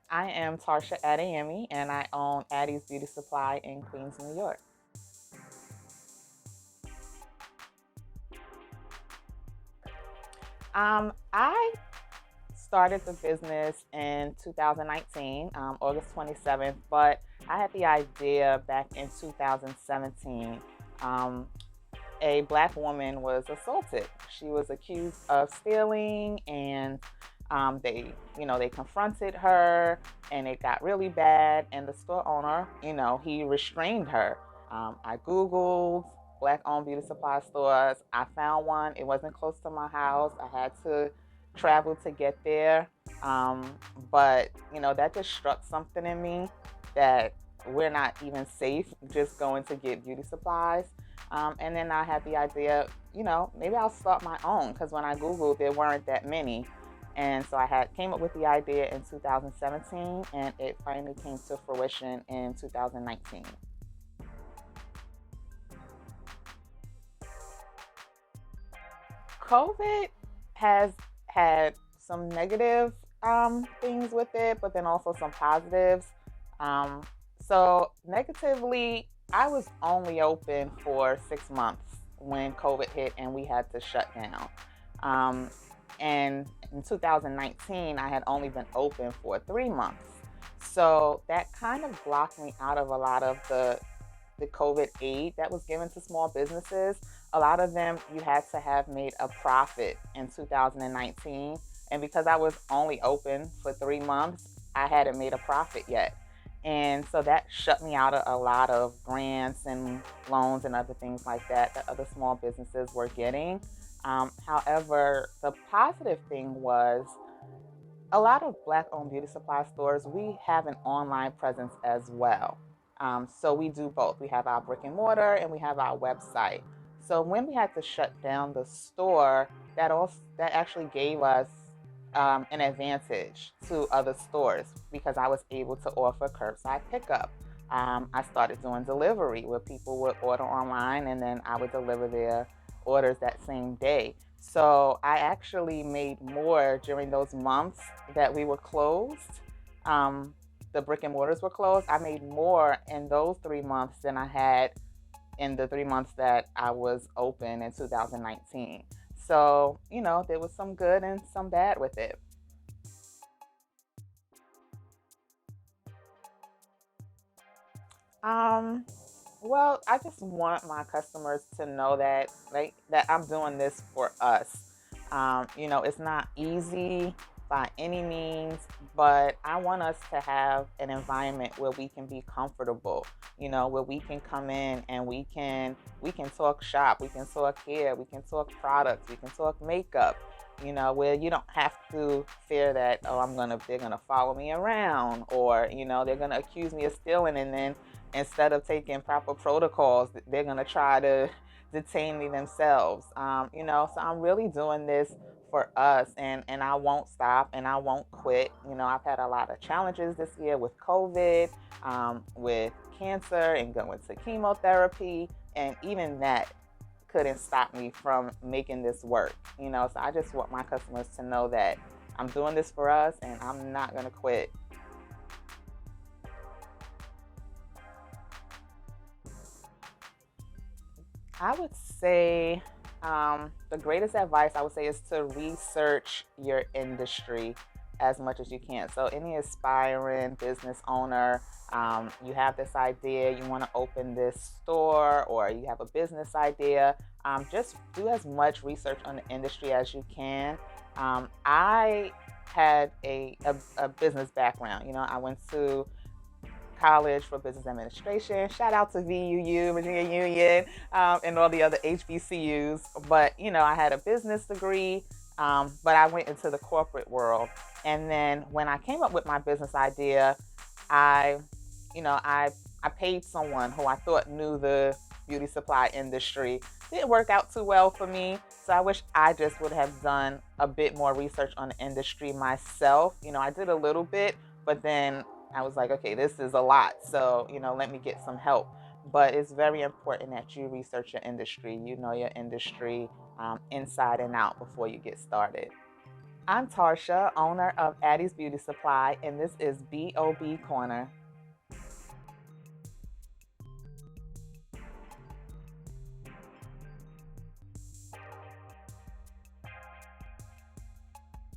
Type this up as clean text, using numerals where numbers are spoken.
I am Tarsha Adeyemi, and I own Adeys Beauty Supply in Queens, New York. I started the business in 2019, August 27th, but I had the idea back in 2017. Um, a black woman was assaulted. She was accused of stealing, and they confronted her, and it got really bad. And the store owner, he restrained her. I googled black-owned beauty supply stores. I found one. It wasn't close to my house. I had to travel to get there. Um, but that just struck something in me that we're not even safe just going to get beauty supplies. And then I had the idea, maybe I'll start my own because when I Googled, there weren't that many. And so I had came up with the idea in 2017, and it finally came to fruition in 2019. COVID has had some negative things with it, but then also some positives. Um, so, negatively, I was only open for 6 months when COVID hit and we had to shut down. Um, and in 2019, I had only been open for 3 months. So, that kind of blocked me out of a lot of the COVID aid that was given to small businesses. A lot of them you had to have made a profit in 2019. And because I was only open for 3 months, I hadn't made a profit yet. And so that shut me out of a lot of grants and loans and other things like that other small businesses were getting. However, the positive thing was a lot of black owned beauty supply stores, we have an online presence as well. So we do both. We have our brick and mortar and we have our website. So when we had to shut down the store, that actually gave us an advantage to other stores because I was able to offer curbside pickup. I started doing delivery where people would order online and then I would deliver their orders that same day. So I actually made more during those months that we were closed. Um, the brick and mortars were closed. I made more in those 3 months than I had in the 3 months that I was open in 2019. So, there was some good and some bad with it. Um, well, I just want my customers to know that, like, that I'm doing this for us. It's not easy by any means, but I want us to have an environment where we can be comfortable. Where we can come in and we can talk shop, we can talk hair, we can talk products, we can talk makeup. Where you don't have to fear that, oh, they're gonna follow me around, or they're gonna accuse me of stealing, and then instead of taking proper protocols, they're going to try to detain me themselves. So I'm really doing this for us, and I won't stop and I won't quit. I've had a lot of challenges this year with COVID, with cancer, and going to chemotherapy, and even that couldn't stop me from making this work. So I just want my customers to know that I'm doing this for us and I'm not going to quit. I would say the greatest advice I would say is to research your industry as much as you can. So, any aspiring business owner, you have this idea, you want to open this store, or you have a business idea, just do as much research on the industry as you can. I had a business background. I went to college for business administration. Shout out to VUU, Virginia Union, and all the other HBCUs. But I had a business degree, but I went into the corporate world. And then when I came up with my business idea, I, I paid someone who I thought knew the beauty supply industry. Didn't work out too well for me. So I wish I just would have done a bit more research on the industry myself. I did a little bit, but then I was like, okay, this is a lot. So, let me get some help. But it's very important that you research your industry, your industry inside and out before you get started. I'm Tarsha, owner of Adeys Beauty Supply, and this is B.O.B Corner.